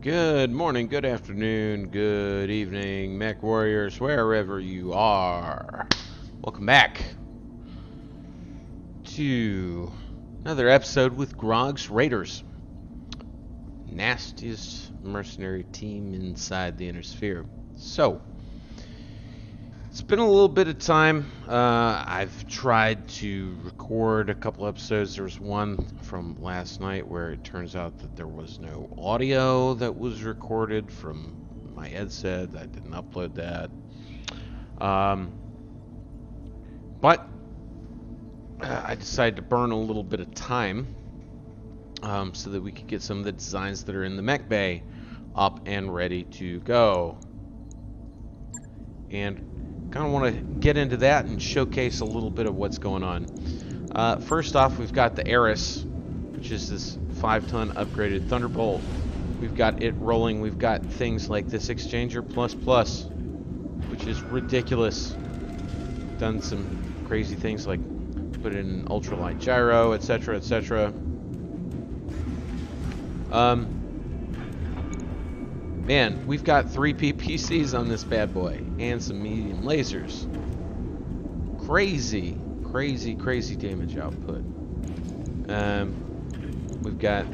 Good morning, good afternoon, good evening, mech warriors, wherever you are. Welcome back to another episode with Grog's Raiders. Nastiest mercenary team inside the inner sphere. So, it's been a little bit of time. I've tried to record a couple episodes. There was one from last night where it turns out that there was no audio that was recorded from my headset. I didn't upload that. But I decided to burn a little bit of time so that we could get some of the designs that are in the mech bay up and ready to go. And kind of want to get into that and showcase a little bit of what's going on. First off, we've got the Eris, which is this 5-ton upgraded Thunderbolt. We've got it rolling. We've got things like this Exchanger Plus, which is ridiculous. Done some crazy things like put in an ultralight gyro, etc., etc. Man, we've got 3 PPCs on this bad boy and some medium lasers. Crazy damage output. We've got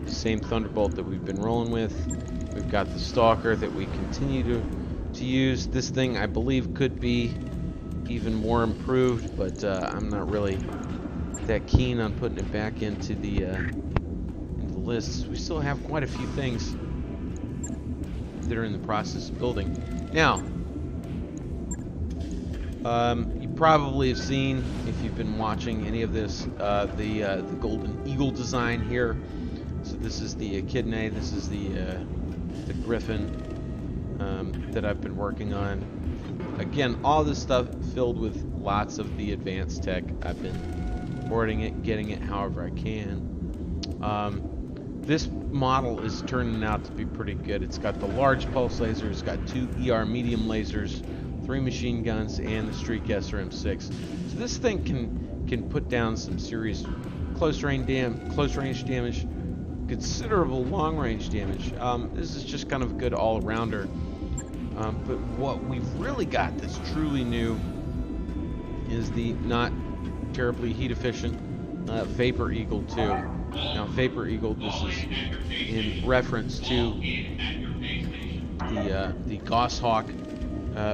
the same Thunderbolt that we've been rolling with. We've got the Stalker that we continue to use. This thing, I believe, could be even more improved, but I'm not really that keen on putting it back into the lists. We still have quite a few things that are in the process of building. Now, you probably have seen, if you've been watching any of this, the Golden Eagle design here. So this is the Echidna, this is the Griffin that I've been working on. Again, all this stuff filled with lots of the advanced tech. I've been boarding it, getting it however I can. This model is turning out to be pretty good. It's got the large pulse laser, it's got 2 ER medium lasers, 3 machine guns, and the Streak SRM6. So this thing can put down some serious close range damage, considerable long range damage. This is just kind of a good all-rounder. But what we've really got that's truly new is the not terribly heat efficient Vapor Eagle 2. Now, Vapor Eagle, this is in reference to the Goshawk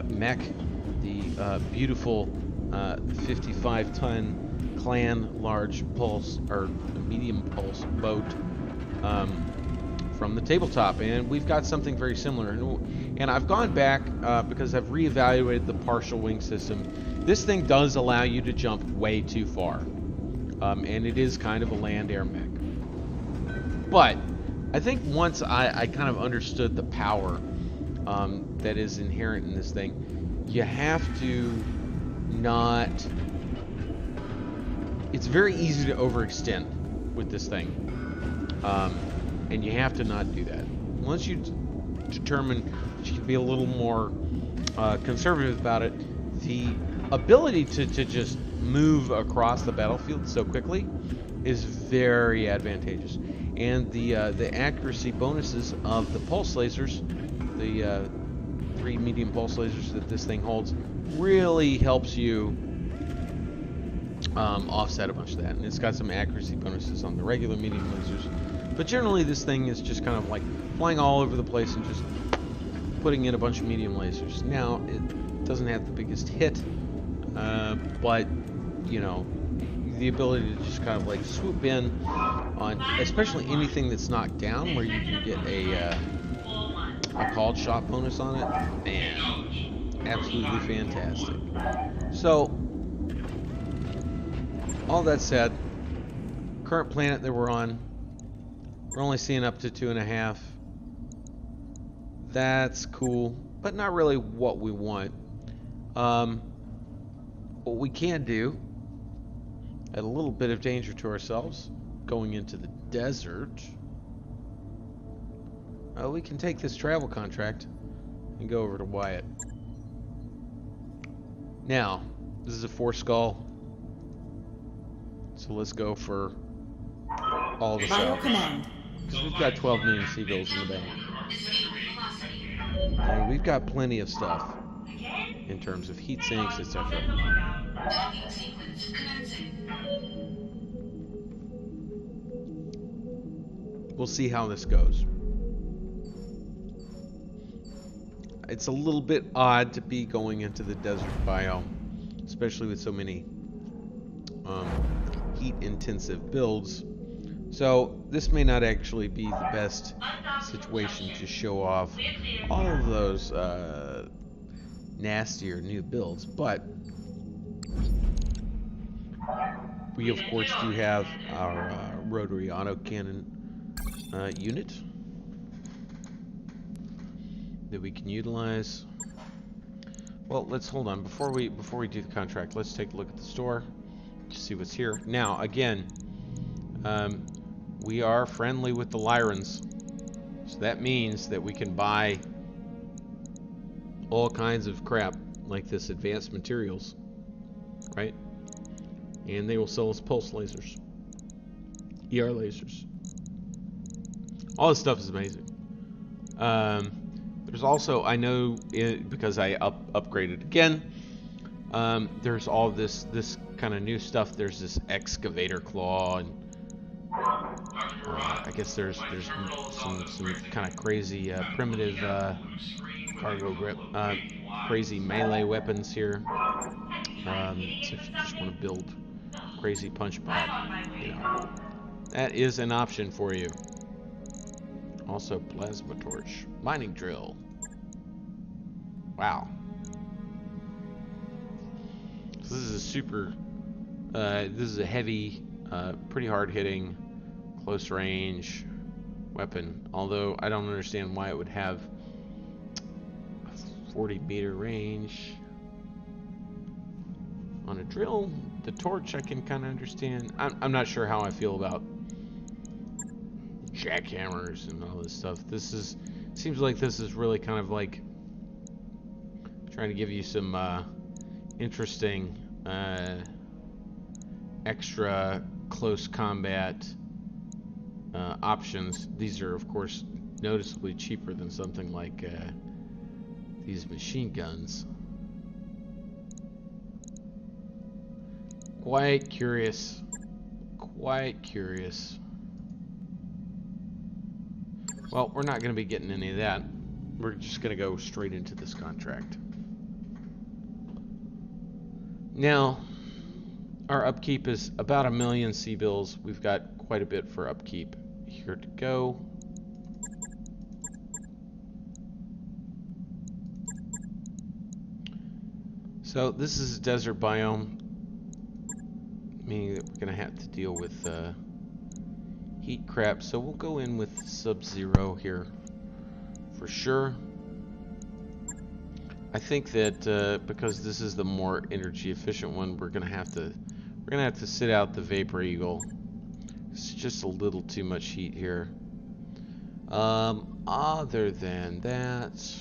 mech, the beautiful 55-ton Clan large pulse or medium pulse boat from the tabletop, and we've got something very similar. And I've gone back because I've reevaluated the partial wing system. This thing does allow you to jump way too far. And it is kind of a land-air mech. But I think once I kind of understood the power that is inherent in this thing, you have to not... It's very easy to overextend with this thing. And you have to not do that. Once you determine that you can be a little more conservative about it, the ability to just move across the battlefield so quickly is very advantageous, and the accuracy bonuses of the pulse lasers, the 3 medium pulse lasers that this thing holds, really helps you offset a bunch of that. And it's got some accuracy bonuses on the regular medium lasers, but generally this thing is just kind of like flying all over the place and just putting in a bunch of medium lasers. Now, it doesn't have the biggest hit, but you know, the ability to just kind of like swoop in on especially anything that's knocked down, where you can get a called shot bonus on it, man, absolutely fantastic. So, all that said, current planet that we're on, we're only seeing up to 2.5. That's cool, but not really what we want. What we can do, at a little bit of danger to ourselves, going into the desert, we can take this travel contract and go over to Wyatt. Now, this is a 4-skull, so let's go for all the salvage. Because we've got 12 million seagulls in the bank. And we've got plenty of stuff in terms of heat sinks, etc. We'll see how this goes. It's a little bit odd to be going into the desert biome, especially with so many heat-intensive builds. So this may not actually be the best situation to show off all of those nastier new builds, but we of course do have our rotary autocannon unit that we can utilize. Well, let's hold on before we do the contract. Let's take a look at the store to see what's here. Now, again, we are friendly with the Lyrans, so that means that we can buy all kinds of crap like this advanced materials, right? And they will sell us pulse lasers, ER lasers. All this stuff is amazing. There's also, I know because I upgraded again, there's all this kind of new stuff. There's this excavator claw, and I guess there's some kind of crazy primitive cargo grip, crazy melee weapons here. So if you just want to build crazy punch bot, you know, that is an option for you. Also, plasma torch, mining drill. Wow. So this is a super. This is a heavy, pretty hard-hitting, close-range weapon. Although I don't understand why it would have a 40-meter range on a drill. The torch I can kind of understand. I'm not sure how I feel about jackhammers and all this stuff. This is, seems like this is really kind of like trying to give you some interesting extra close combat options. These are of course noticeably cheaper than something like these machine guns. Quite curious. Quite curious. Well, we're not going to be getting any of that. We're just going to go straight into this contract. Now, our upkeep is about 1 million C-bills. We've got quite a bit for upkeep here to go. So this is a desert biome, meaning that we're going to have to deal with heat crap. So we'll go in with Sub-Zero here for sure. I think that because this is the more energy efficient one, we're gonna have to sit out the Vapor Eagle. It's just a little too much heat here. Other than that,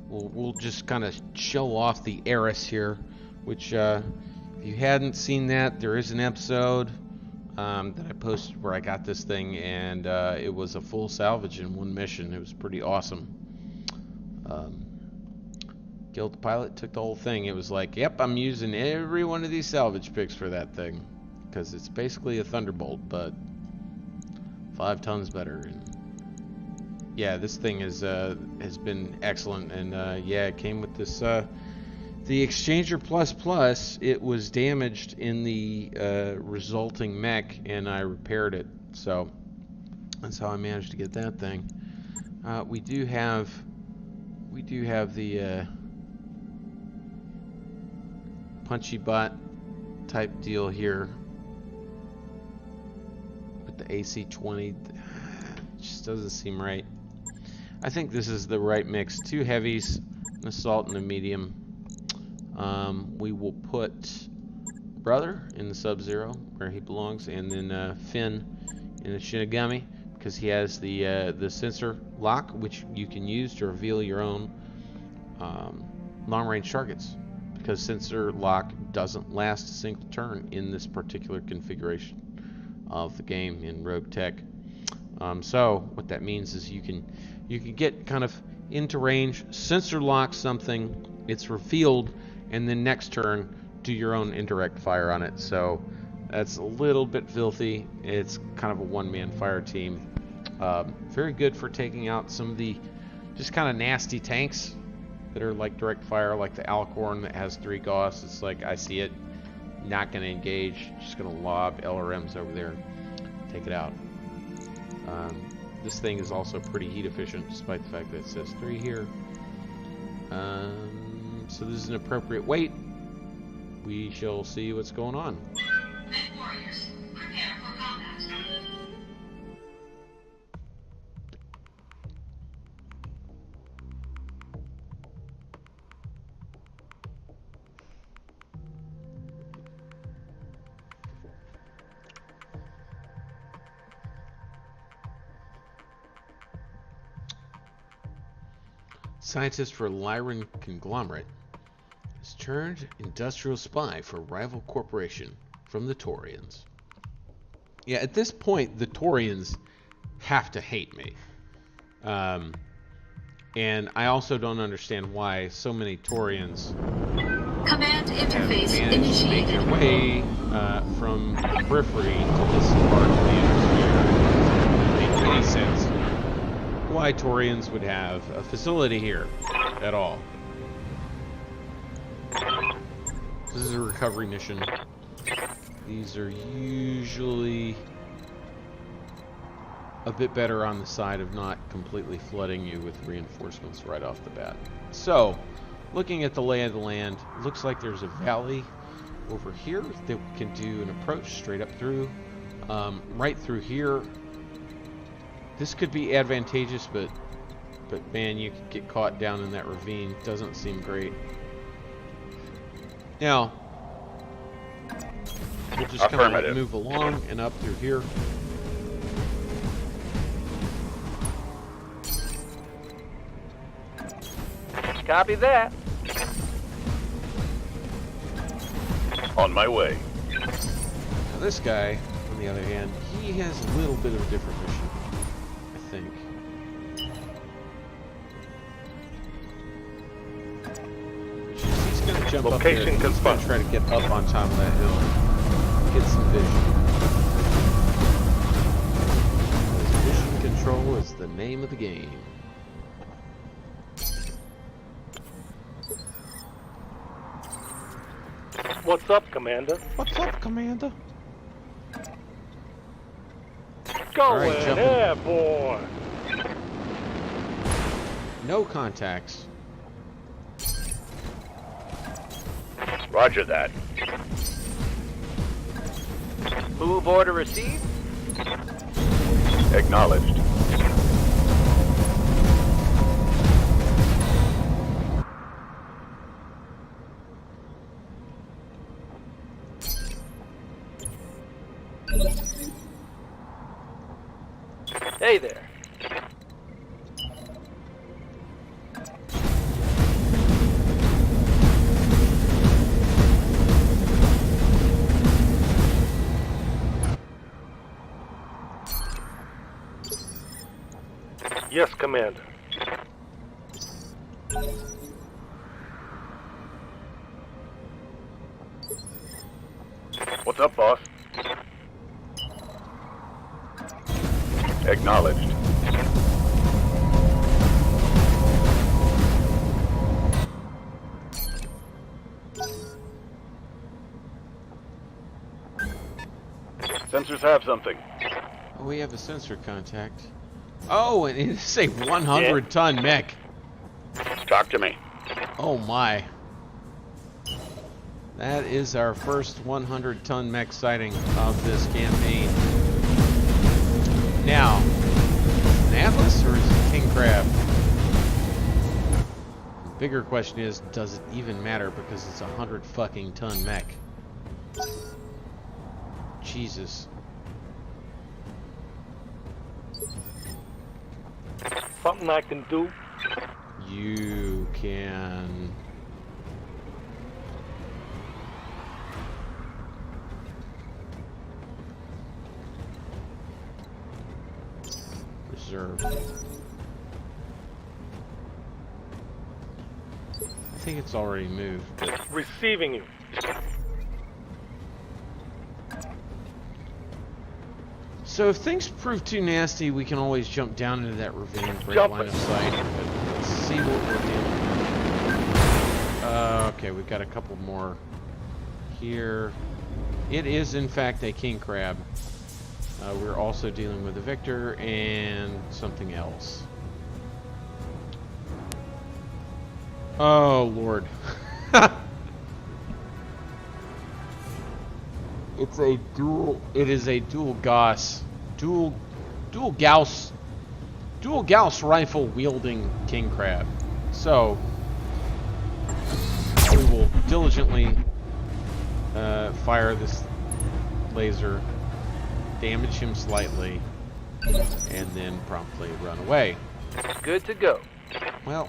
we'll just kind of show off the Eris here, which if you hadn't seen that, there is an episode that I posted where I got this thing, and it was a full salvage in one mission. It was pretty awesome. Killed the pilot, took the whole thing. It was like, yep, I'm using every one of these salvage picks for that thing, because it's basically a Thunderbolt, but 5 tons better. And yeah, this thing has been excellent, and yeah, it came with this the Exchanger Plus. It was damaged in the resulting mech, and I repaired it, so that's how I managed to get that thing. We do have the punchy bot type deal here with the AC-20. Just doesn't seem right. I think this is the right mix. 2 heavies, an assault, and a medium. We will put Brother in the Sub-Zero where he belongs, and then Finn in the Shinigami, because he has the sensor lock, which you can use to reveal your own long-range targets, because sensor lock doesn't last a single turn in this particular configuration of the game in RogueTech. So what that means is you can get kind of into range, sensor lock something, it's revealed, and then next turn do your own indirect fire on it. So that's a little bit filthy. It's kind of a one-man fire team. Very good for taking out some of the just kind of nasty tanks that are like direct fire, like the Alcorn that has 3 Gauss. It's like, I see it, not going to engage, just going to lob LRMs over there, take it out. This thing is also pretty heat efficient, despite the fact that it says 3 here. So this is an appropriate weight. We shall see what's going on. Warriors, prepare for combat. Scientist for Lyran Conglomerate has turned industrial spy for rival corporation from the Taurians. Yeah, at this point, the Taurians have to hate me. And I also don't understand why so many Taurians Command interface have managed to make their way from the periphery to this part of the inner sphere. It doesn't make any sense why Taurians would have a facility here at all. This is a recovery mission. These are usually a bit better on the side of not completely flooding you with reinforcements right off the bat. So, looking at the lay of the land, looks like there's a valley over here that we can do an approach straight up through. Right through here. This could be advantageous, but man, you could get caught down in that ravine. Doesn't seem great. Now, we'll just kind of move along and up through here. Copy that. On my way. Now this guy, on the other hand, he has a little bit of a different mission, I think. He's going to jump up there. He's going to try to get up on top of that hill, get some vision. Vision control is the name of the game. What's up, Commander? What's up, Commander? Going airborne. No contacts. Roger that. Move order received. Acknowledged. Hey there. Yes, Commander. What's up, boss? Acknowledged. Sensors have something. Oh, we have a sensor contact. Oh, and it's a 100-ton mech. Talk to me. Oh my. That is our first 100-ton mech sighting of this campaign. Now, an Atlas or is it King Crab? The bigger question is, does it even matter because it's a 100-fucking-ton mech? Jesus. Something I can do? You can... reserve. I think it's already moved, but... Receiving you. So if things prove too nasty, we can always jump down into that ravine, break Jump line it. of sight. But let's see what we're dealing with. Okay, we've got a couple more here. It is, in fact, a king crab. We're also dealing with a victor and something else. Oh, Lord. It is a dual Gauss rifle wielding king crab. So we will diligently fire this laser, damage him slightly, and then promptly run away. Good to go. Well,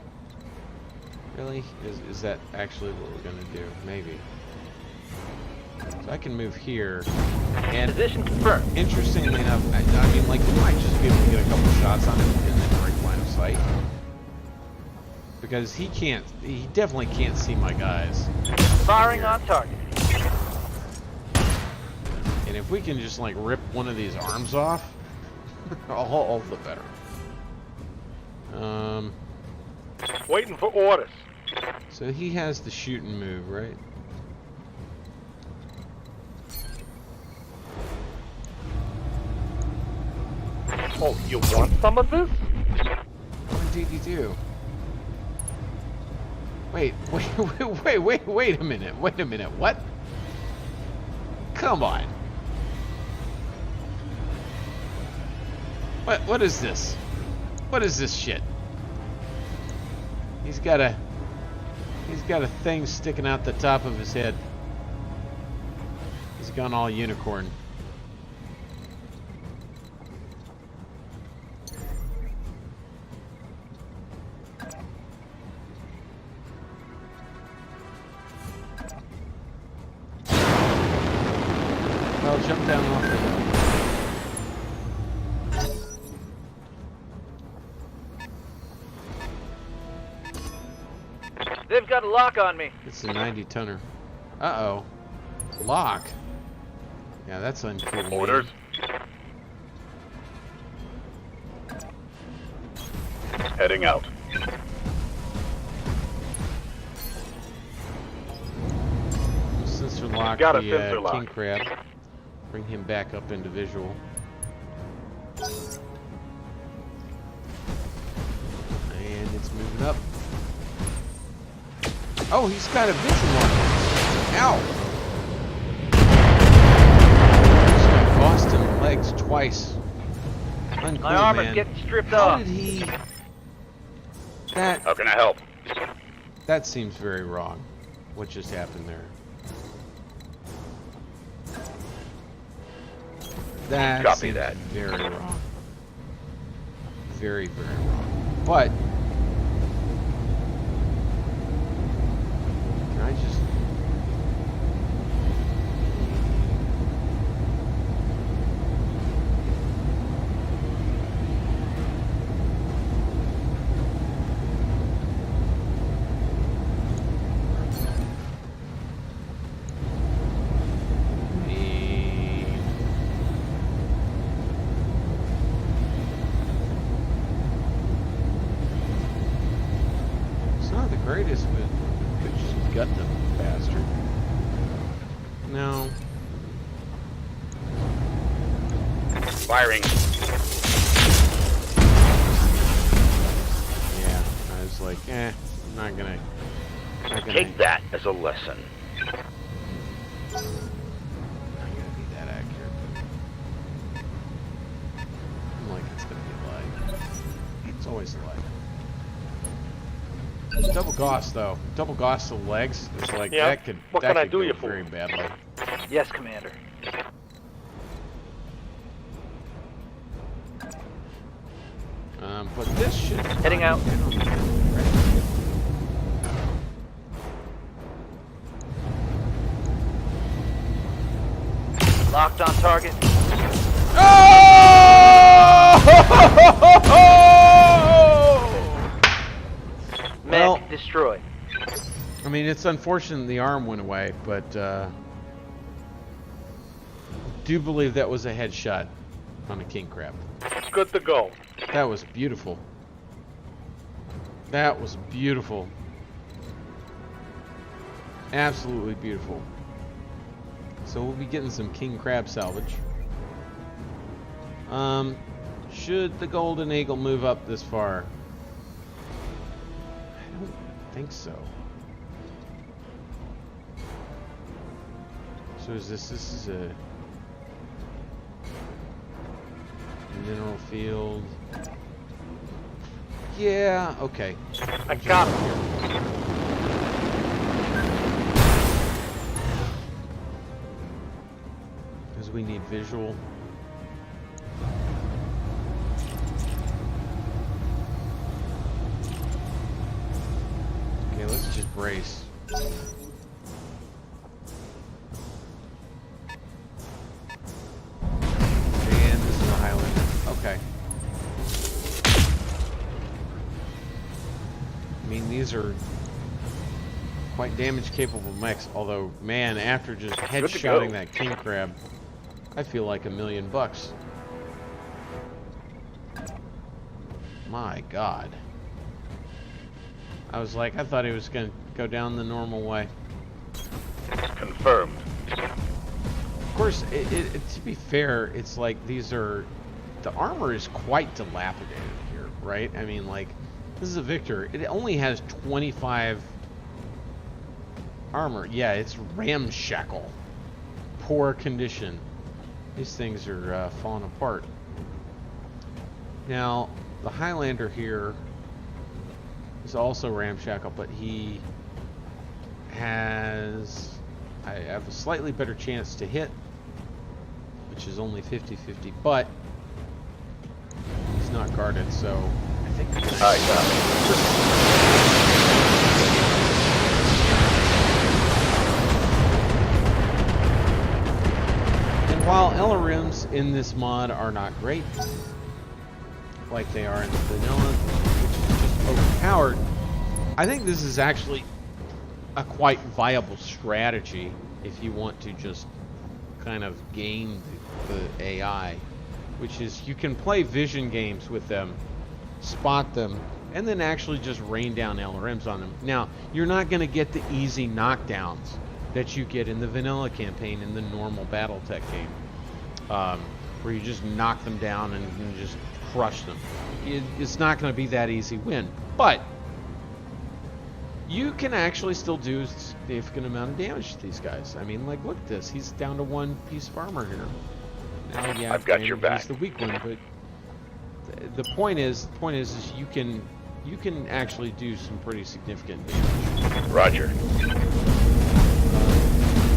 really? Is that actually what we're gonna do? Maybe. So I can move here, and Position confirmed. interestingly enough, I mean, like, we might just be able to get a couple shots on him and then break line of sight. Because he definitely can't see my guys. Firing on target. And if we can just, like, rip one of these arms off, all the better. Waiting for orders. So he has the shoot and move, right? Oh, you want some of this? Oh, indeed you do. Wait a minute. Wait a minute. What? Come on. What is this? What is this shit? He's got a thing sticking out the top of his head. He's gone all unicorn. Well, jump down off the hill. They've got a lock on me. It's a 90-tonner. Uh-oh. Lock? Yeah, that's uncool. man. Orders. Heading out. Sensor lock Got a the sensor king lock. crab. Bring him back up into visual. And it's moving up. Oh, he's got a vision on him. Ow! He's got Boston legs twice. Uncool, My armor's man. getting stripped How off. did he... That... How can I help? That seems very wrong. What just happened there? That Copy seems that. very wrong. Very, very wrong. But can I just greatest, but could just gut the bastard. No. Firing. Yeah, I was like, I'm not gonna. Take that as a lesson. Not gonna be that accurate. I'm like, it's gonna be a lie. It's always a lie. Double Gauss, though. Double Gauss to the legs. It's like, Yeah. that could, What that can I could do go you for? very badly. Yes, Commander. But this should... Heading out. Locked on target. Oh! mean, it's unfortunate the arm went away, but do believe that was a headshot on a king crab. Good to go. That was beautiful. That was beautiful. Absolutely beautiful. So we'll be getting some king crab salvage. Should the golden eagle move up this far? I don't think so. So is this is a mineral field. Yeah, okay. I got him. Because we need visual. Okay, let's just brace. And this is a Highlander. Okay. I mean, these are quite damage-capable mechs, although, man, after just headshotting that king crab, I feel like $1,000,000. My God. I was like, I thought he was going to go down the normal way. Confirmed. Of course, to be fair, it's like these are... The armor is quite dilapidated here, right? I mean, like, this is a Victor. It only has 25 armor. Yeah, it's ramshackle. Poor condition. These things are falling apart. Now, the Highlander here is also ramshackle, but he has... I have a slightly better chance to hit, which is only 50-50, but he's not guarded, so I think I got it. And while LRMs in this mod are not great, like they are in the vanilla, which is just overpowered, I think this is actually a quite viable strategy if you want to just kind of game the AI, which is you can play vision games with them, spot them, and then actually just rain down LRMs on them. Now, you're not going to get the easy knockdowns that you get in the vanilla campaign in the normal BattleTech game, where you just knock them down and you just crush them. It's not going to be that easy win, but you can actually still do a significant amount of damage to these guys. I mean, like, look at this. He's down to one piece of armor here. Now, yeah, I've got your back. He's the weak one, but the point is you can actually do some pretty significant damage. Roger.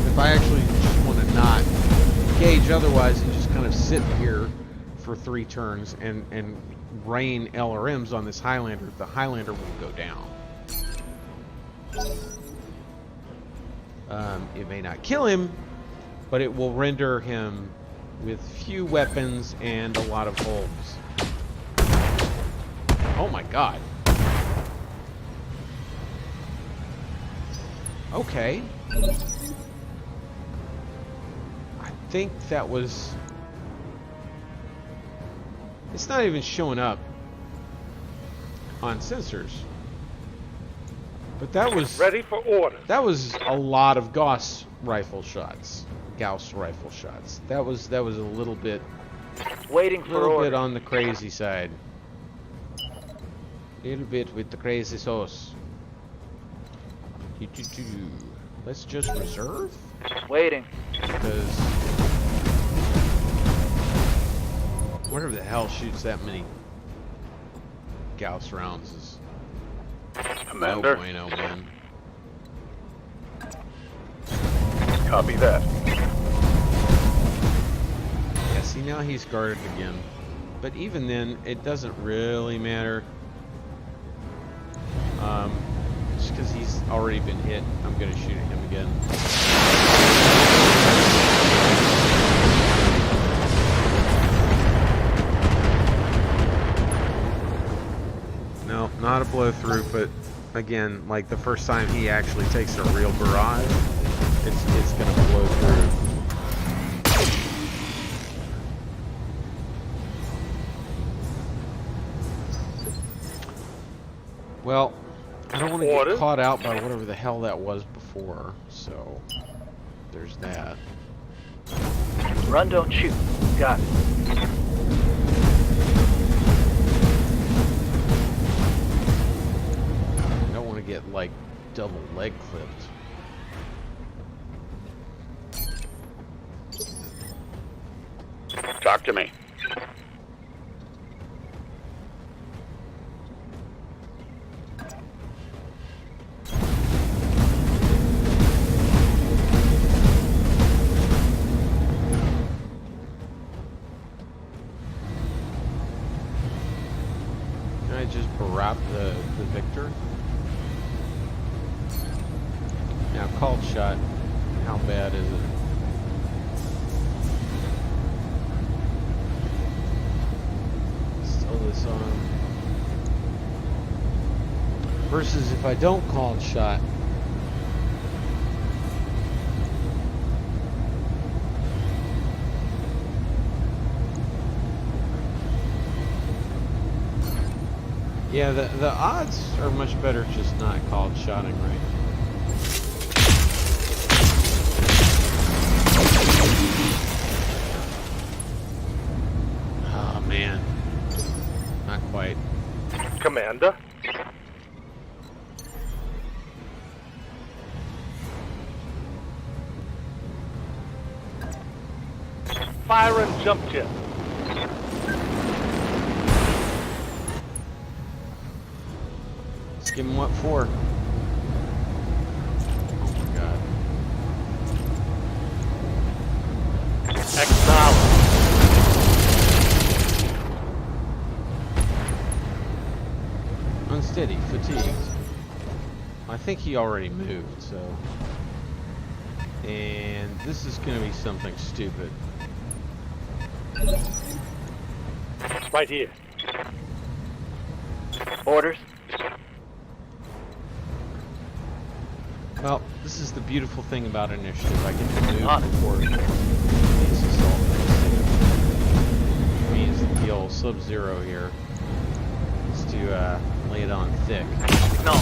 If I actually just want to not engage otherwise and just kind of sit here for 3 turns and rain LRMs on this Highlander, the Highlander will go down. It may not kill him, but it will render him with few weapons and a lot of holes. Oh my God. Okay. I think that was... It's not even showing up on sensors. But that was... Ready for orders. That was a lot of Gauss rifle shots. That was a little bit... Waiting A for little orders. bit on the crazy side. A little bit with the crazy sauce. Let's just reserve? Waiting. Because... whatever the hell shoots that many Gauss rounds is... Commander. No bueno, man. Copy that. Yeah, see, now he's guarded again. But even then, it doesn't really matter. Just because he's already been hit, I'm going to shoot at him again. No, not a blow through, but again, like the first time he actually takes a real barrage, it's gonna blow through. Well, I don't want to get Orders? caught out by whatever the hell that was before, so there's that. Run, don't shoot. Got it. I don't want to get, like, double leg clipped. Talk to me. Can I just barrage the victor? Now, called shot. How bad is it? Still this on. Versus if I don't call shot. Yeah, the odds are much better just not called shotting right. Oh man. Not quite. Commander. Fire and jump jet. Let's give him what for. Oh my god. Acknowledge. Unsteady, fatigued. I think he already moved, so. And this is gonna be something stupid. Right here. Orders. Well, this is the beautiful thing about initiative. I get to move On. before these assault things. It means that the old Sub-Zero here is to lay it on thick. No.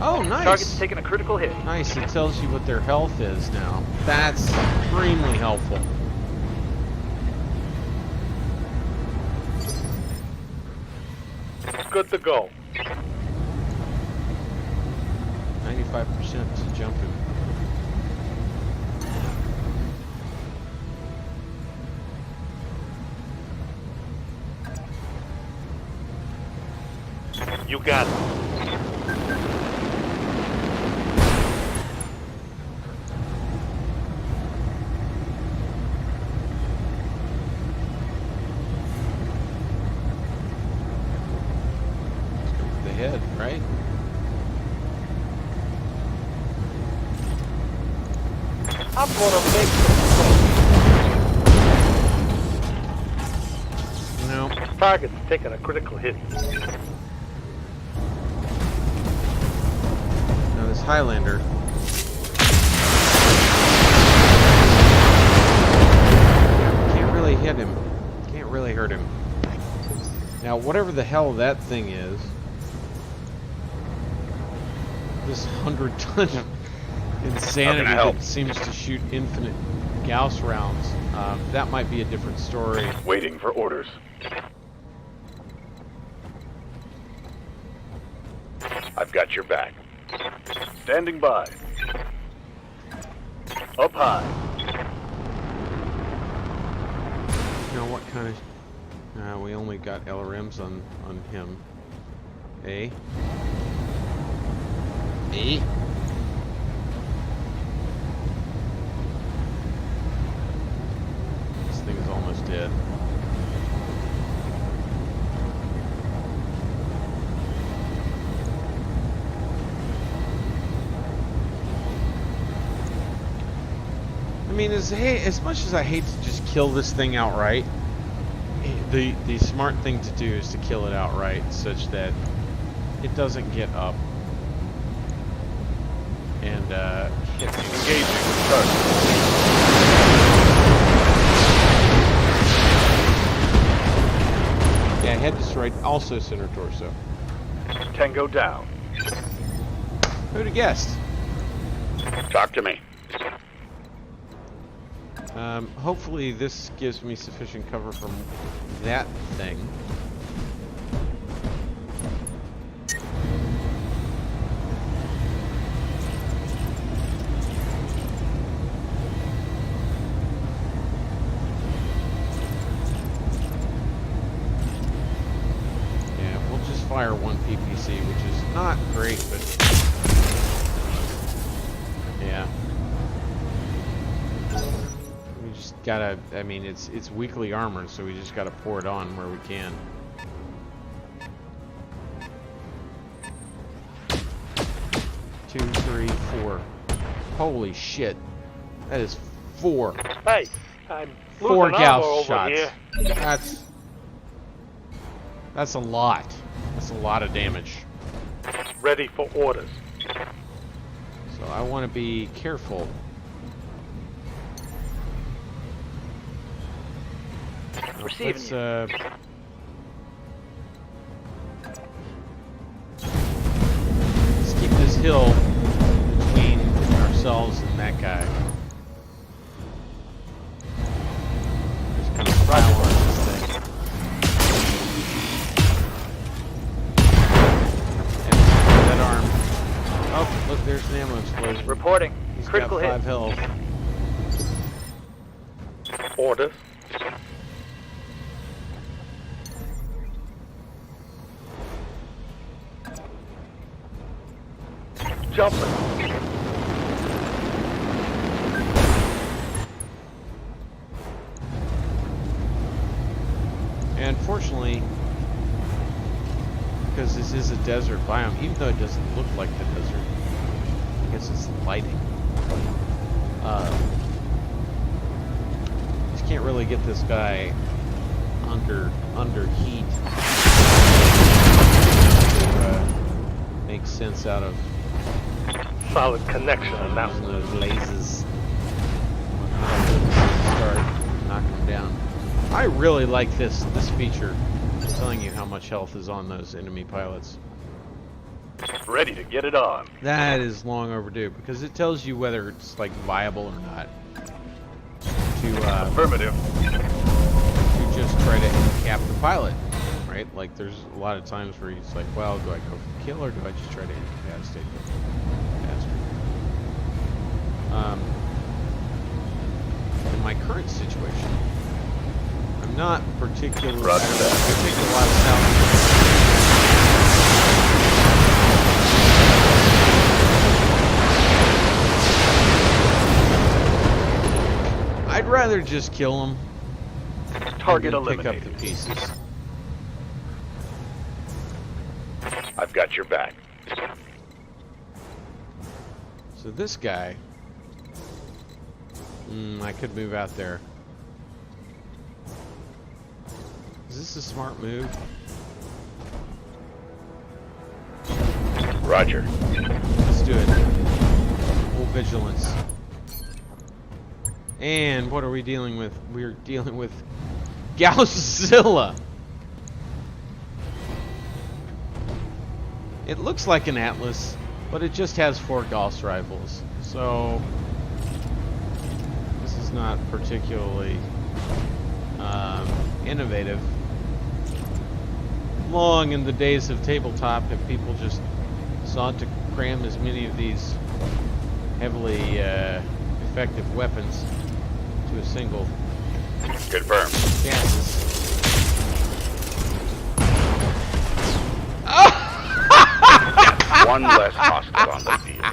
Oh, nice! Target's taking a critical hit. Nice, it tells you what their health is now. That's extremely helpful. Good to go. 95% to jumping. You got it. Let's go for the head, right? I'm gonna make some No. targets taking a critical hit. Now this Highlander. Can't really hit him. Can't really hurt him. Now whatever the hell that thing is, this 100-ton insanity How can I help? that seems to shoot infinite Gauss rounds, that might be a different story. Waiting for orders. I've got your back. Standing by. Up high. Now what kind of... we only got LRMs on him. Eh? Eh? This thing is almost dead. I mean, as much as I hate to just kill this thing outright, the smart thing to do is to kill it outright, such that it doesn't get up and hit me. Engaging with target. Yeah, head destroyed. Also center torso. Tango down. Who'd have guessed? Talk to me. Hopefully this gives me sufficient cover from that thing. Yeah, we'll just fire one PPC, which is not great, but yeah. We just gotta, I mean, it's weakly armored, so we just gotta pour it on where we can. Two, three, four. Holy shit. That is 4. Hey, I'm 4 losing Gauss ammo over shots. here. That's a lot. That's a lot of damage. Ready for orders. So I want to be careful. Receiving Let's you. let's keep this hill between ourselves and that guy. Just kind of pile on this thing. And that arm. Oh, look, there's an ammo explosion. Reporting. He's Critical got 5 hit. health. Orders. Jumping. And fortunately, because this is a desert biome, even though it doesn't look like the desert, I guess it's the lighting. Just can't really get this guy under heat to make sense out of Solid connection on that using one. those lasers. Start knocking them down. I really like this feature. It's telling you how much health is on those enemy pilots. Ready to get it on. That is long overdue because it tells you whether it's like viable or not to Affirmative. just try to cap the pilot, right? Like there's a lot of times where it's like, well, do I go for kill or do I just try to incapacitate the bastard? In my current situation, I'm not particularly. Roger that. I take a lot of salvage. I'd rather just kill him. Target and then pick up eliminated. the pieces. I've got your back. So this guy, I could move out there. Is this a smart move? Roger. Let's do it. Full vigilance. And what are we dealing with? We're dealing with Gausszilla. It looks like an Atlas, but it just has 4 Gauss rifles. So this is not particularly innovative. Long in the days of tabletop, if people just sought to cram as many of these heavily effective weapons to a single Confirmed. chances. One less hostile on the field.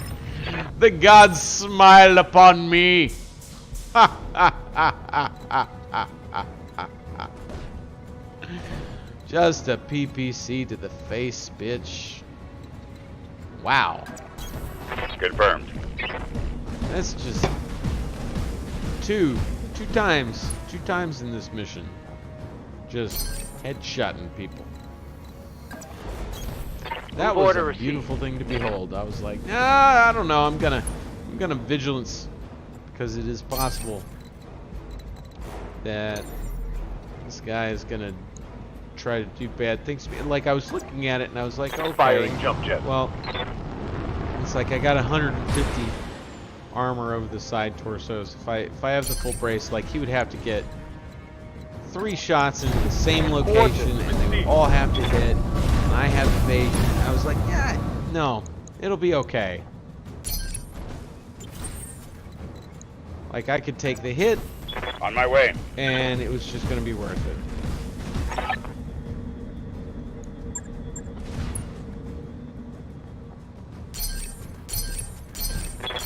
The gods smile upon me. Just a PPC to the face, bitch. Wow. Confirmed. That's just two times in this mission. just headshotting people. That Move was order a received. beautiful thing to behold. I was like, nah, I don't know. I'm gonna vigilance, because it is possible that this guy is gonna try to do bad things. Like, I was looking at it and I was like, okay, Firing jump jet. well, it's like I got 150 armor over the side torsos. If I have the full brace, like, he would have to get 3 shots into the same location and they would all have to hit, and I have evasion. I was like, yeah, no, it'll be okay. Like, I could take the hit On my way. and it was just gonna be worth it.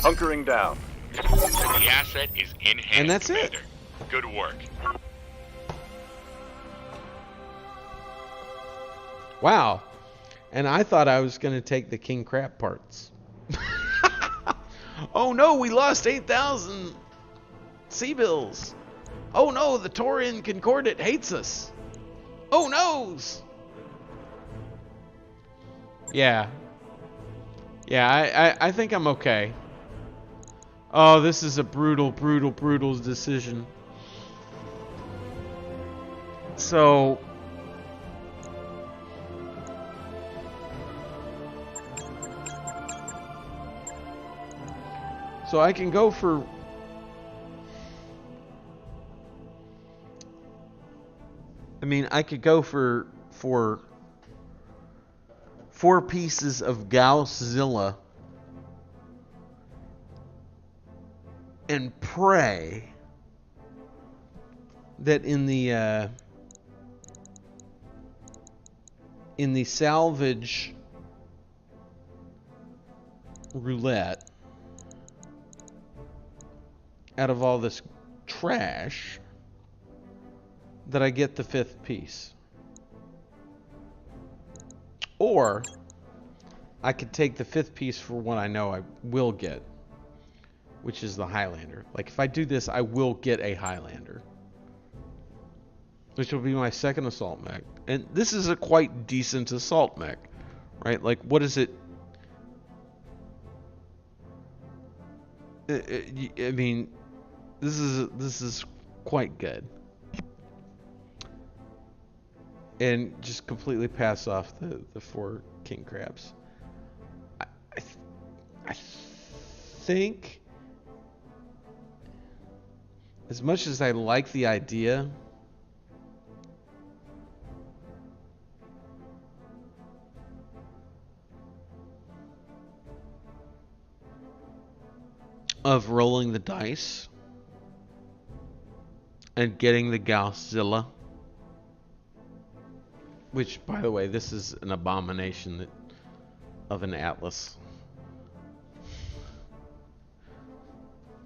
Hunkering down. The asset is in hand, And that's it. Commander. Good work. Wow. And I thought I was going to take the king crab parts. Oh no, we lost 8,000 sea bills. Oh no, the Taurian Concordat hates us. Oh noes. Yeah. Yeah, I think I'm okay. Oh, this is a brutal decision. So I can go for I could go for 4 pieces of Gausszilla and pray that in the salvage roulette, out of all this trash, that I get the 5th piece. Or I could take the 5th piece for what I know I will get, which is the Highlander. Like, if I do this, I will get a Highlander, which will be my 2nd assault mech. And this is a quite decent assault mech, right? Like, what is it? I mean, this is quite good. And just completely pass off the 4 king crabs. I think, as much as I like the idea, of rolling the dice and getting the Gausszilla, which, by the way, this is an abomination of an atlas.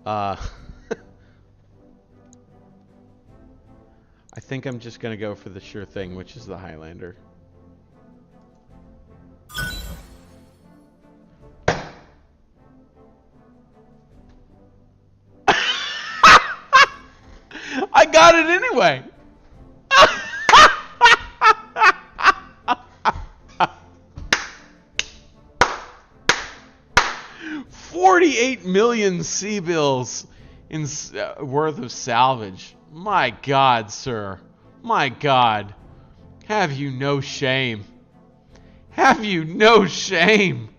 I think I'm just gonna go for the sure thing, which is the Highlander. I got it anyway. $48 million sea bills in worth of salvage. My God, sir. My God. Have you no shame? Have you no shame?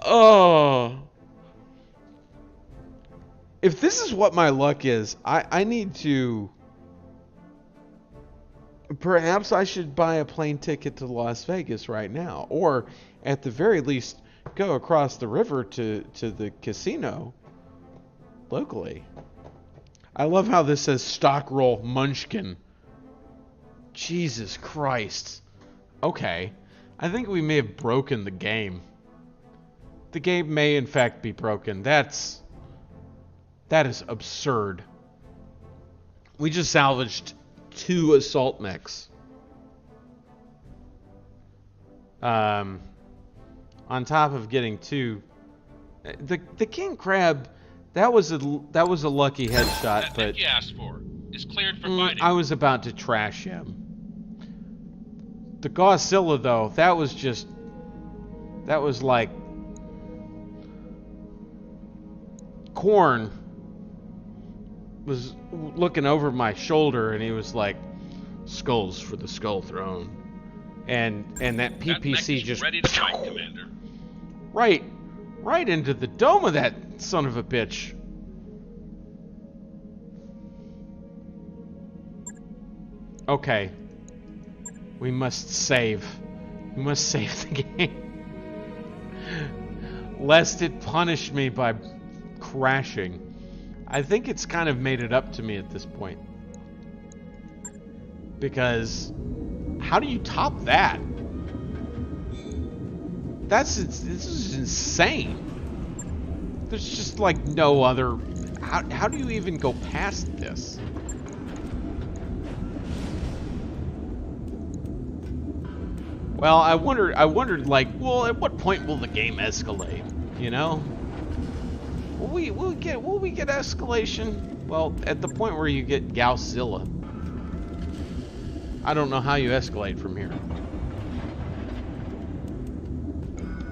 Oh. If this is what my luck is, I need to... Perhaps I should buy a plane ticket to Las Vegas right now. Or, at the very least, go across the river to the casino locally. I love how this says stock roll munchkin. Jesus Christ. Okay. I think we may have broken the game. The game may in fact be broken. That is absurd. We just salvaged 2 assault mechs. On top of getting 2. The king crab That was a lucky headshot, That but thing you asked for is cleared for fighting. I was about to trash him. The Godzilla, though, that was like Korn was looking over my shoulder, and he was like, "Skulls for the Skull Throne," and that That PPC mech is just ready to fight, Commander. right into the dome of that son of a bitch. Okay. We must save. We must save the game. Lest it punish me by crashing. I think it's kind of made it up to me at this point. Because how do you top that? This is insane. There's just like no other. How do you even go past this? Well, I wondered like, well, at what point will the game escalate? You know? Will we get escalation? Well, at the point where you get Godzilla. I don't know how you escalate from here.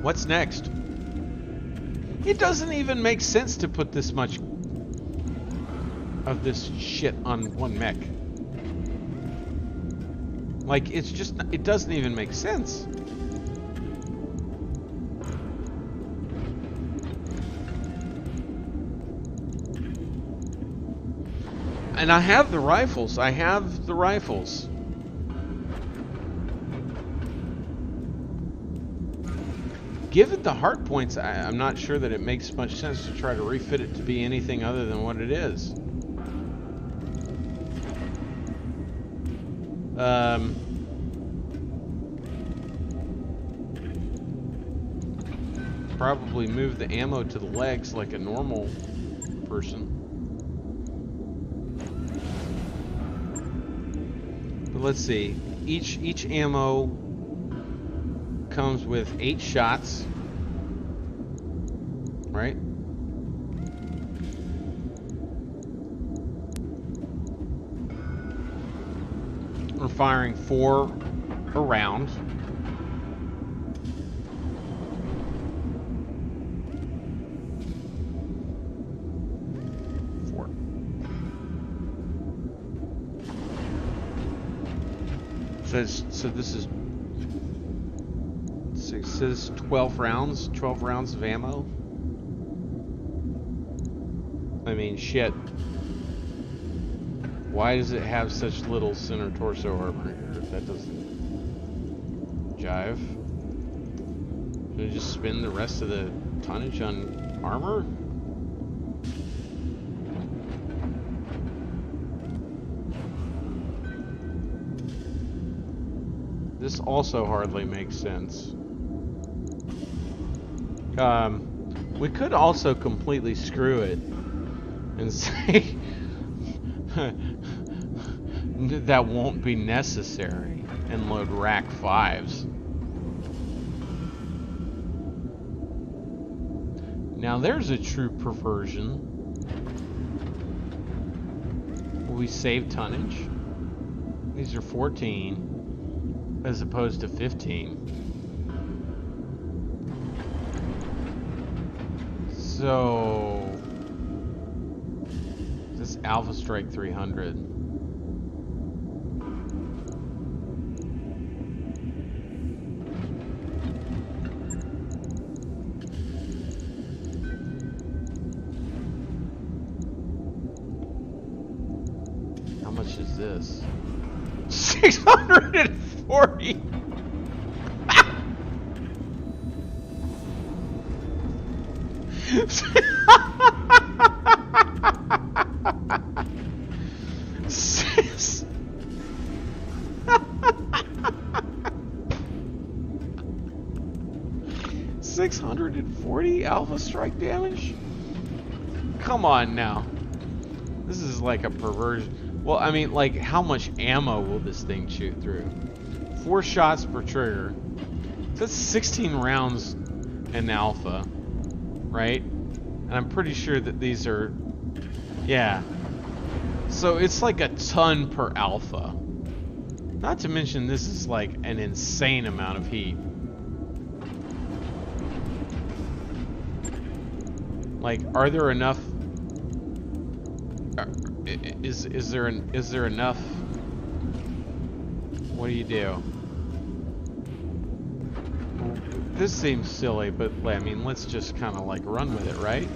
What's next? It doesn't even make sense to put this much of this shit on one mech. Like, it's just, it doesn't even make sense. And I have the rifles. Given the hard points, I'm not sure that it makes much sense to try to refit it to be anything other than what it is. Probably move the ammo to the legs like a normal person. But let's see. Each ammo comes with 8 shots, right? We're firing 4 a round. So this is 12 rounds of ammo. I mean, shit. Why does it have such little center torso armor here? That doesn't jive. Should I just spend the rest of the tonnage on armor? This also hardly makes sense. We could also completely screw it and say that won't be necessary and load rack 5s. Now there's a true perversion. Will we save tonnage? These are 14 as opposed to 15. So this Alpha Strike 300. How much is this? 640. $640 Alpha Strike damage? Come on now. This is like a perversion. Well, I mean, like, how much ammo will this thing shoot through? 4 shots per trigger. That's 16 rounds in alpha, right? And I'm pretty sure that these are... Yeah. So it's like a ton per alpha. Not to mention this is like an insane amount of heat. Like, are there enough... Is there enough... What do you do? This seems silly, but I mean, let's just kind of like run with it, right?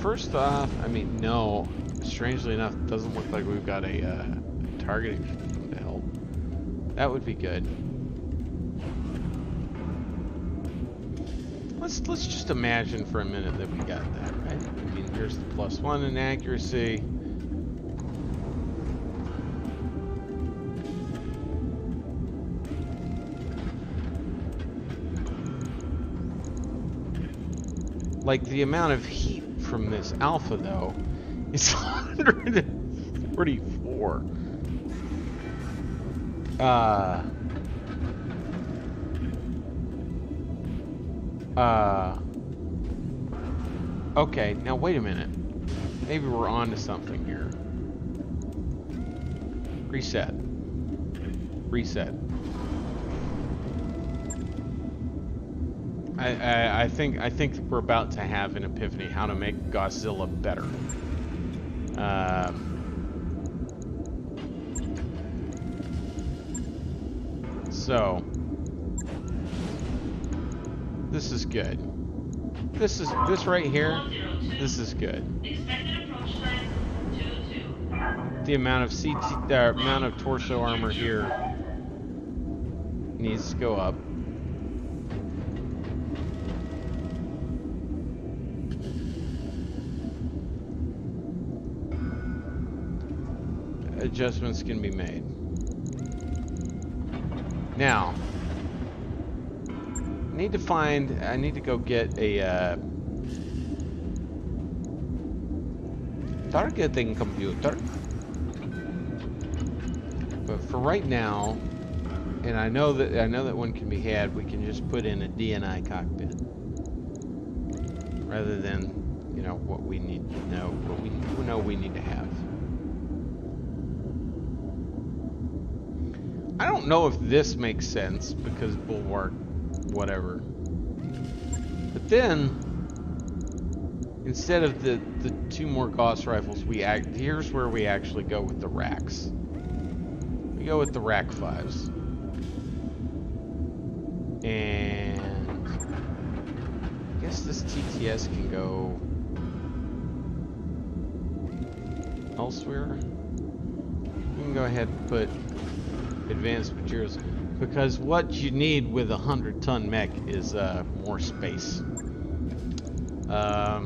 First off, I mean, no. Strangely enough, it doesn't look like we've got a targeting system to help. That would be good. Let's just imagine for a minute that we got that, right? I mean, here's the +1 in accuracy. Like, the amount of heat from this alpha, though, is 144. Okay, now wait a minute. Maybe we're on to something here. Reset. Reset. I think we're about to have an epiphany how to make Godzilla better. So this is good. This right here. This is good. Expected approach time 22. The amount of amount of torso armor here needs to go up. Adjustments can be made. Now, I need to go get a targeting computer. But for right now, and I know that one can be had, we can just put in a DNI cockpit rather than, you know, what we need to know, what we know we need to have. I don't know if this makes sense because bulwark, whatever. But then, instead of the 2 more Gauss rifles, here's where we actually go with the racks. We go with the rack 5s. And I guess this TTS can go elsewhere. We can go ahead and put advanced materials, because what you need with a 100-ton mech is more space. So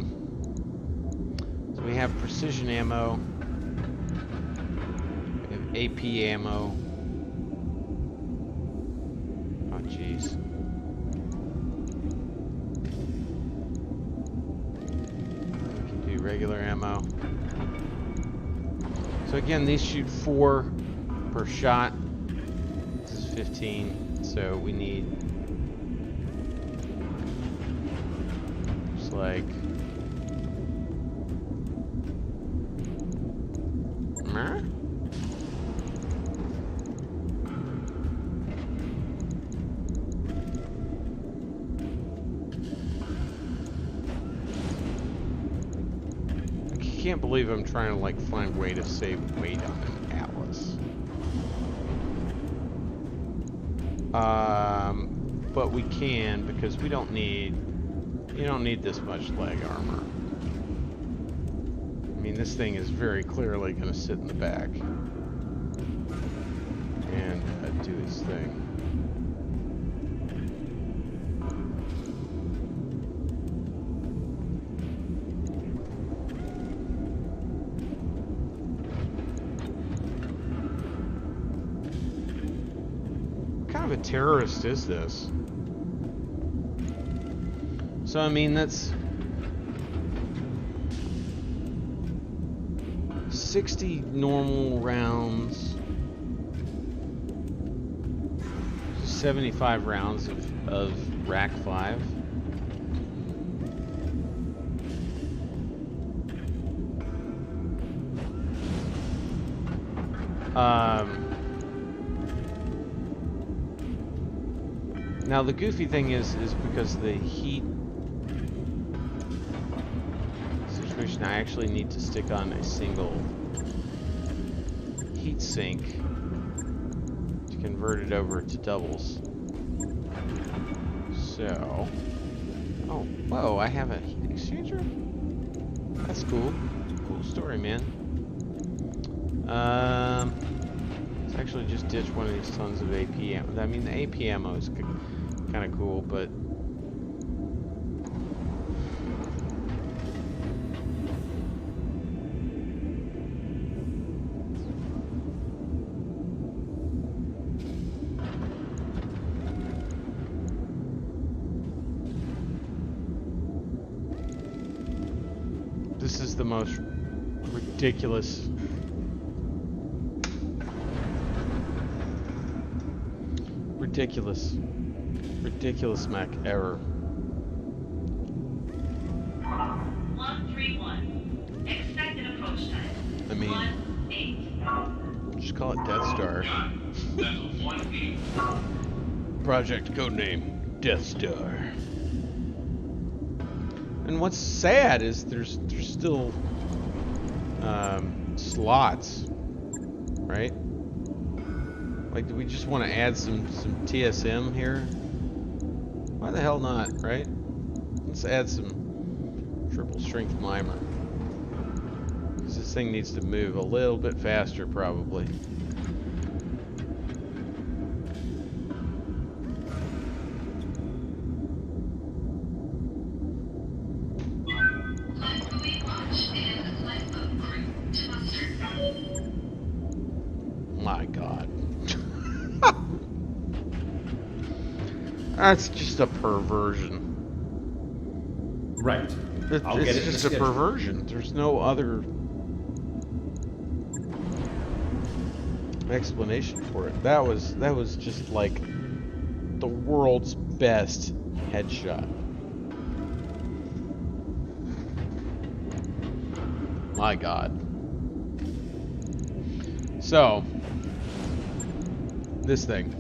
we have precision ammo, we have AP ammo. Oh jeez. We can do regular ammo. So again, these shoot 4 per shot. 15, so we need just like I can't believe I'm trying to like find a way to save weight on an Atlas. But we can, because you don't need this much leg armor. I mean, this thing is very clearly going to sit in the back and do its thing. What kind of a terrorist is this? So, I mean, that's 60 normal rounds, 75 rounds of Rack 5. Now the goofy thing is because the heat situation, I actually need to stick on a single heat sink to convert it over to doubles. So, oh, whoa, I have a heat exchanger? That's cool. Cool story, man. Let's actually just ditch one of these tons of AP ammo. I mean, the AP ammo is kind of cool, but this is the most ridiculous Mac error. 131. Expected approach time. I mean, 1-8. just call it Death Star. That's 1-8. Project codename Death Star. And what's sad is there's still slots, right? Like, do we just want to add some TSM here? Why the hell not, right? Let's add some triple strength mimer. Because this thing needs to move a little bit faster, probably. My God. That's just a perversion. Right. It's just a perversion. There's no other explanation for it. That was just like the world's best headshot. My God. So, this thing.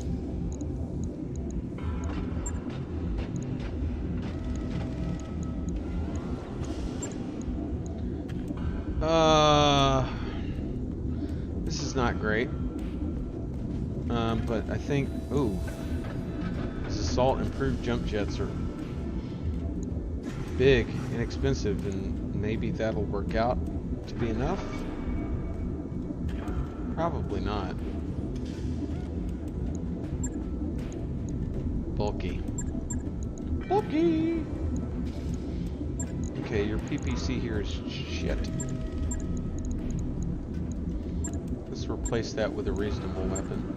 This is not great. But I think, ooh, this assault improved jump jets are big, inexpensive, and maybe that'll work out to be enough. Probably not. Bulky. Bulky! Okay, your PPC here is shit. Let's replace that with a reasonable weapon.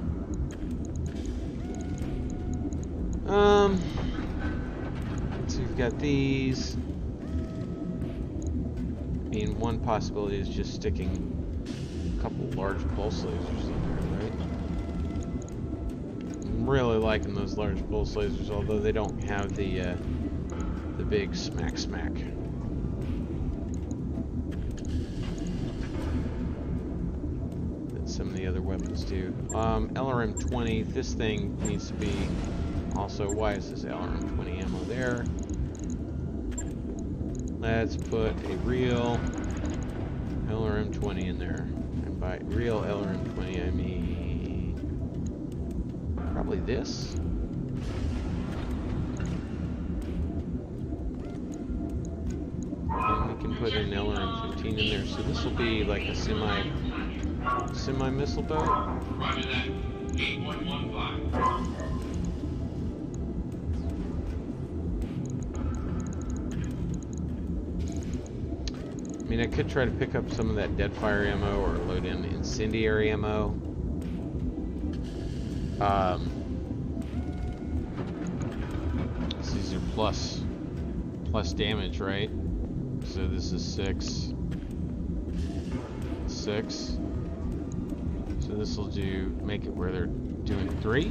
So we've got these. I mean, one possibility is just sticking a couple large pulse lasers in there, right? I'm really liking those large pulse lasers, although they don't have the big smack that some of the other weapons do. LRM-20, this thing needs to be also, why is this LRM-20 ammo there? Let's put a real LRM-20 in there. And by real LRM-20, I mean probably this. And we can put an LRM-15 in there. So this will be like a semi-missile boat. Roger that. 8115. I mean, I could try to pick up some of that Deadfire ammo or load in incendiary ammo. So these are plus damage, right? So this is 6. So this will make it where they're doing 3.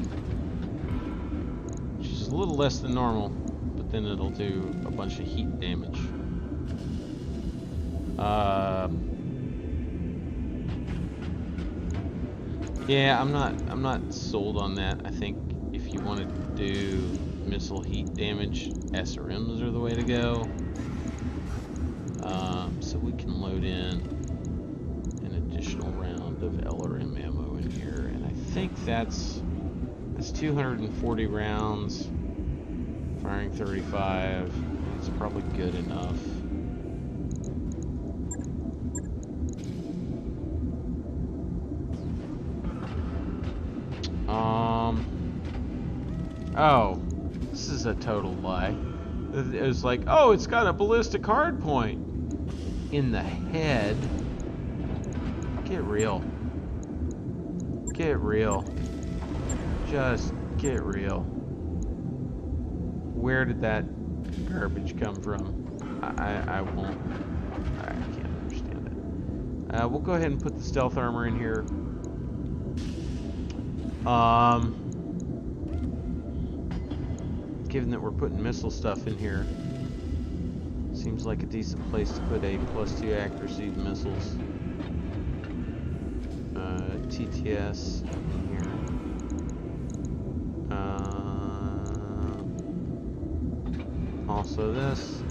little less than normal, but then it'll do a bunch of heat damage. Yeah, I'm not sold on that. I think if you want to do missile heat damage, SRMs are the way to go. So we can load in an additional round of LRM ammo in here, and I think that's 240 rounds, firing 35. It's probably good enough. Oh, this is a total lie. It was like, oh, it's got a ballistic hard point in the head. Get real. Get real. Just get real. Where did that garbage come from? I won't. I can't understand it. We'll go ahead and put the stealth armor in here. Given that we're putting missile stuff in here, seems like a decent place to put a +2 accuracy missiles. TTS in here. Also this.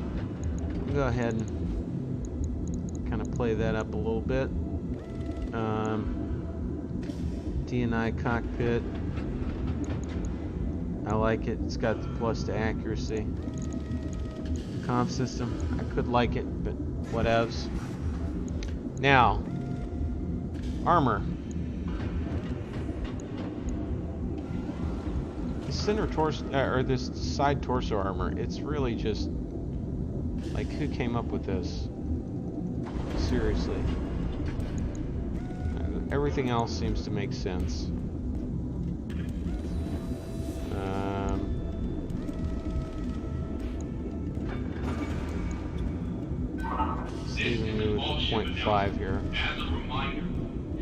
We'll go ahead and kind of play that up a little bit. DNI cockpit. I like it. It's got the +2 accuracy. Comm system. I could like it, but whatevs. Now, armor. The center torso, or this side torso armor. It's really just like, who came up with this? Seriously. Everything else seems to make sense. Leaving me with the 0.5 here. As a reminder,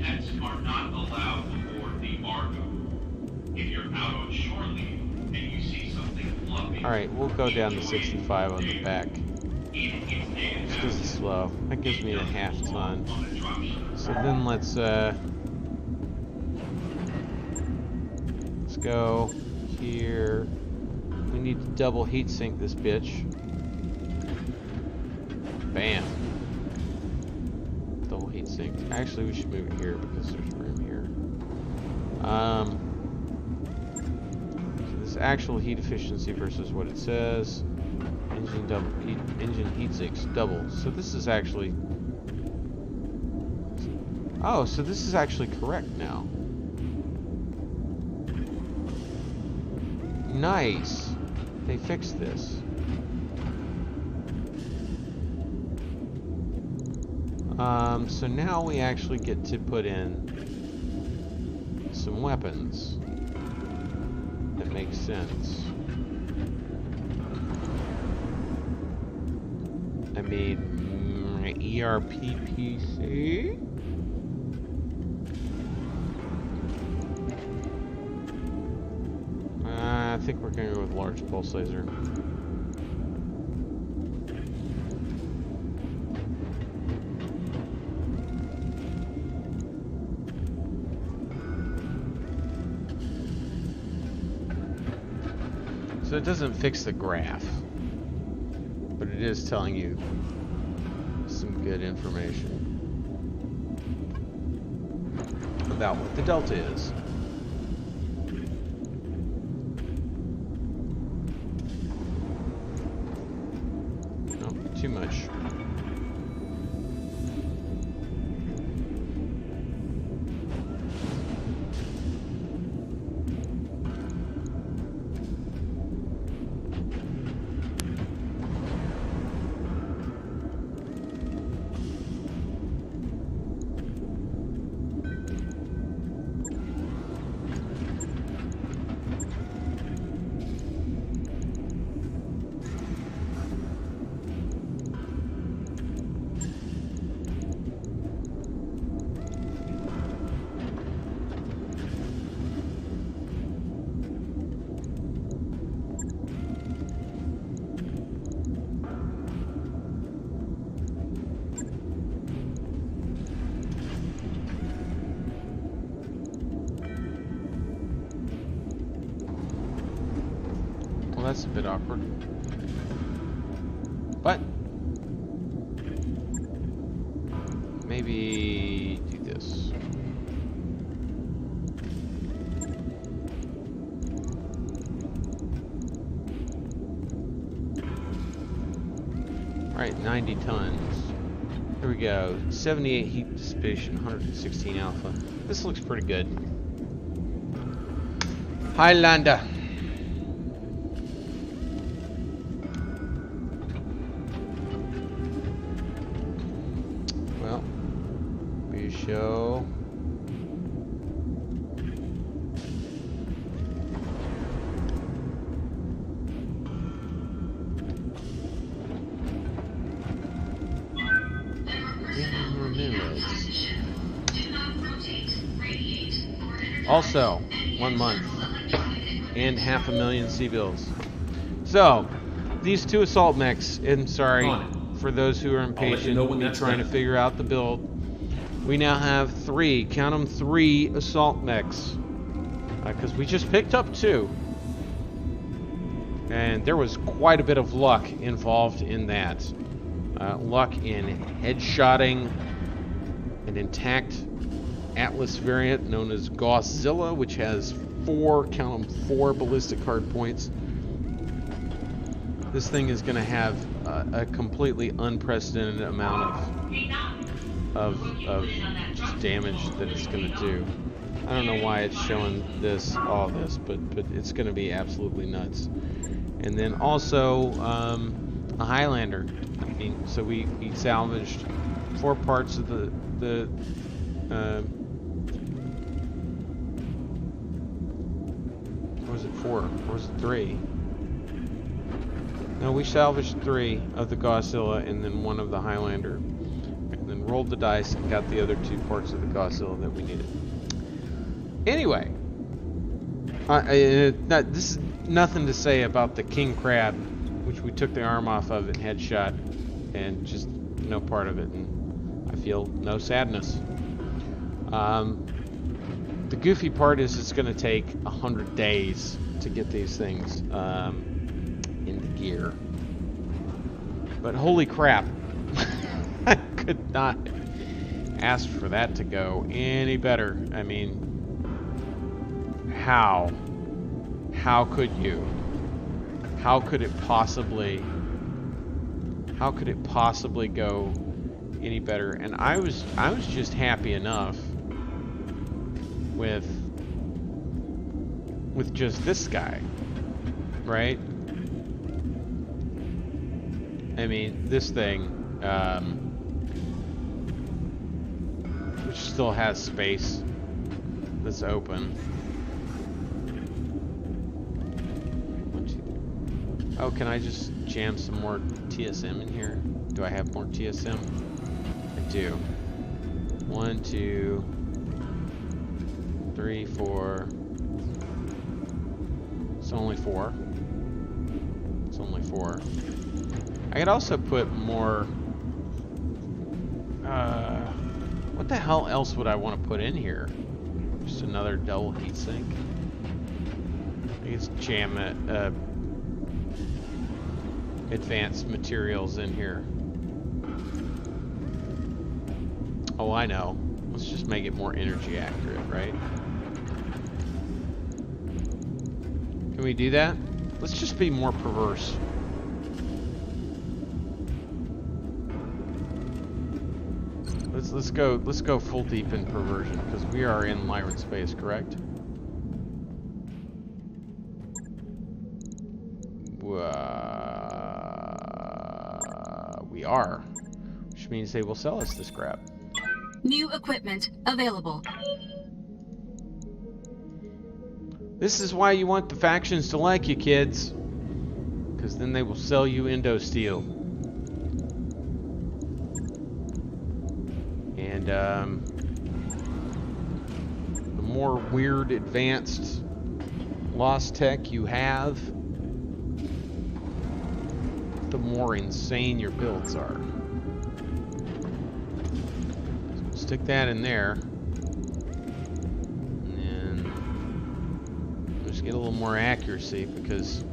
pets are not allowed aboard the Argo. If you're out on shore leave and you see something fluffy, Alright, we'll go down to 65 on the back. Just because it's slow. That gives me a half ton. So then let's go here. We need to double heat sink this bitch. Bam. Double heat sink. Actually, we should move it here because there's room here. So this actual heat efficiency versus what it says. Engine heat sinks double. So this is actually. Oh, so this is actually correct now. Nice. They fixed this. So now we actually get to put in some weapons. That makes sense. I made my ERPPC. I think we're going to go with large pulse laser. So it doesn't fix the graph, but it is telling you some good information about what the delta is. Nope, too much. Well, that's a bit awkward. But maybe do this. All right, 90 tons. Here we go. 78 heat dissipation, 116 alpha. This looks pretty good. Highlander. Well, we show. Also, 1 month and 500,000 C-bills. So, these two assault mechs, and sorry for those who are impatient with me trying to figure out the build. We now have 3, count them, 3 assault mechs. Because we just picked up 2. And there was quite a bit of luck involved in that. Luck in headshotting an intact Atlas variant known as Godzilla, which has 4, count them, 4 ballistic hard points. This thing is going to have a completely unprecedented amount of just damage that it's going to do. I don't know why it's showing this, all this, but it's going to be absolutely nuts. And then also a Highlander. I mean, so we salvaged 4 parts of the or was it 4? Or was it 3? No, we salvaged 3 of the Godzilla and then 1 of the Highlander. And then rolled the dice and got the other 2 parts of the Godzilla that we needed. Anyway, this is nothing to say about the King Crab, which we took the arm off of and headshot, and just no part of it, and I feel no sadness. The goofy part is it's going to take 100 days to get these things into gear. But holy crap, I could not ask for that to go any better. I mean, how could you? How could it possibly go any better? And I was just happy enough with just this guy, right? I mean, this thing, which still has space that's open. Oh, can I just jam some more TSM in here? Do I have more TSM? I do. 1, 2, 3, 4. It's only 4. It's only 4. I could also put more. What the hell else would I want to put in here? Just another double heatsink. I guess jam it. Advanced materials in here. Oh, I know. Let's just make it more energy accurate, right? Can we do that? Let's just be more perverse. Let's go full deep in perversion, because we are in Lyran space, correct? We are, which means they will sell us this crap. New equipment available. This is why you want the factions to like you, kids, because then they will sell you Indo Steel. And the more weird, advanced lost tech you have, the more insane your builds are. So stick that in there, and then just get a little more accuracy, because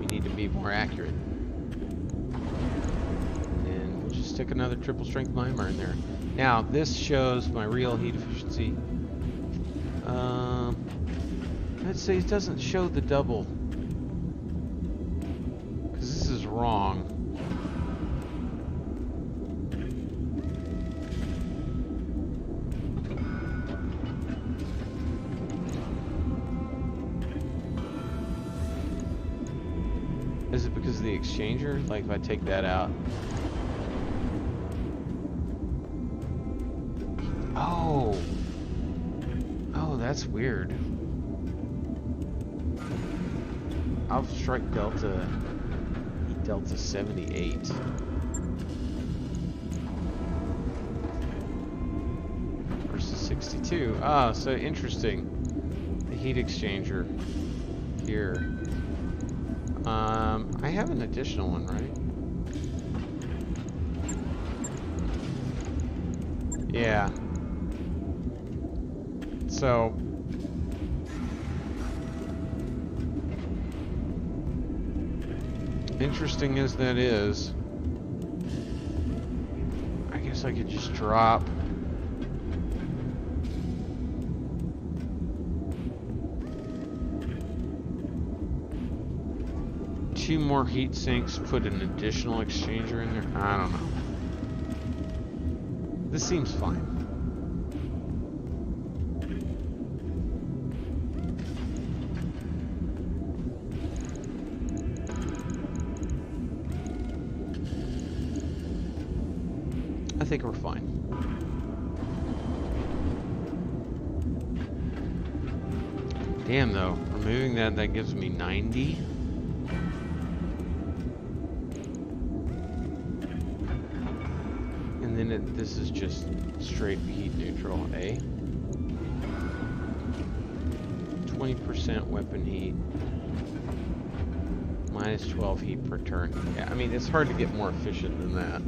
we can be more accurate. And we'll just stick another triple strength mimer in there. Now, this shows my real heat efficiency. Let's say it doesn't show the double. Because this is wrong. Is it because of the exchanger? Like if I take that out. Oh. Oh, that's weird. Alpha Strike Delta. Delta 78. Versus 62. Ah, so interesting. The heat exchanger here. I have an additional one, right? Yeah. So interesting as that is, I guess I could just drop two more heat sinks, put an additional exchanger in there. I don't know. This seems fine. I think we're fine. Damn though, removing that gives me 90. And then this is just straight heat neutral, eh? 20% weapon heat. Minus 12 heat per turn. Yeah, I mean, it's hard to get more efficient than that.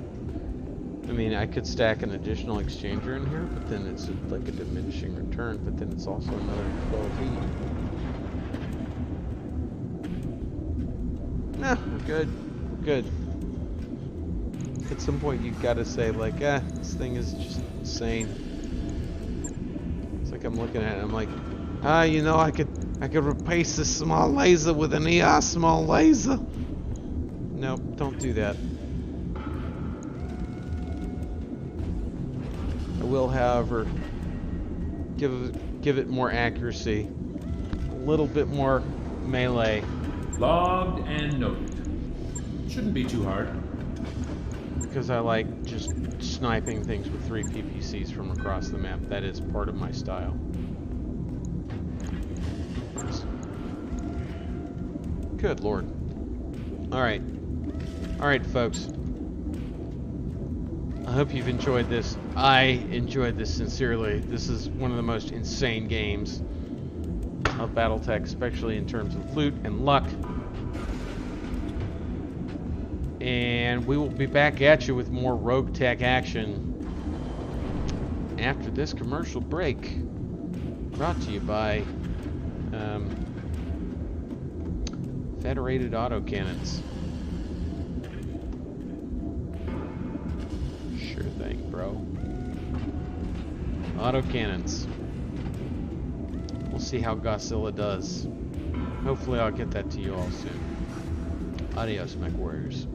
I mean, I could stack an additional exchanger in here, but then it's like a diminishing return, but then it's also another 12 heat. Nah, we're good. We're good. At some point, you've got to say, like, this thing is just insane. It's like I'm looking at it, I'm like, you know, I could replace this small laser with an ER small laser. Nope, don't do that. I will, however, give it more accuracy, a little bit more melee. Logged and noted. Shouldn't be too hard. Because I like just sniping things with 3 PPCs from across the map. That is part of my style. Good lord. Alright. Alright, folks. I hope you've enjoyed this. I enjoyed this sincerely. This is one of the most insane games of BattleTech, especially in terms of loot and luck. And we will be back at you with more RogueTech action after this commercial break. Brought to you by Federated Autocannons. Sure thing, bro. Autocannons. We'll see how Godzilla does. Hopefully I'll get that to you all soon. Adios, mech warriors.